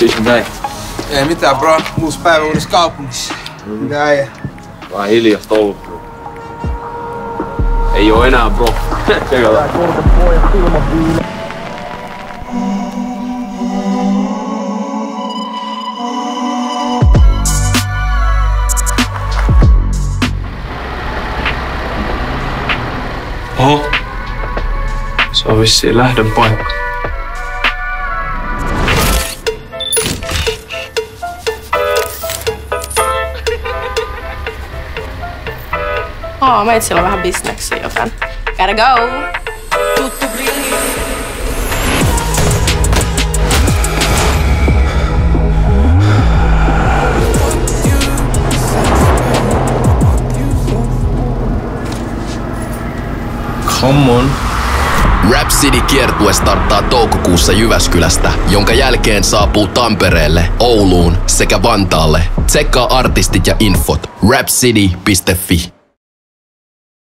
Missä näin? Ei mitään, bro. Uusi päivä uudessa kaupungissa. Mitä äijä? Vähän hiljasta ollut. Ei oo enää, bro. Tsekata. Oho. Se on vissiin lähdön paikka. Meitsillä on vähän bisneksiä, joten gotta go! Tuttu grilli. Come on. Rap City-kiertue starttaa toukokuussa Jyväskylästä, jonka jälkeen saapuu Tampereelle, Ouluun sekä Vantaalle. Tsekkaa artistit ja infot rapcity.fi.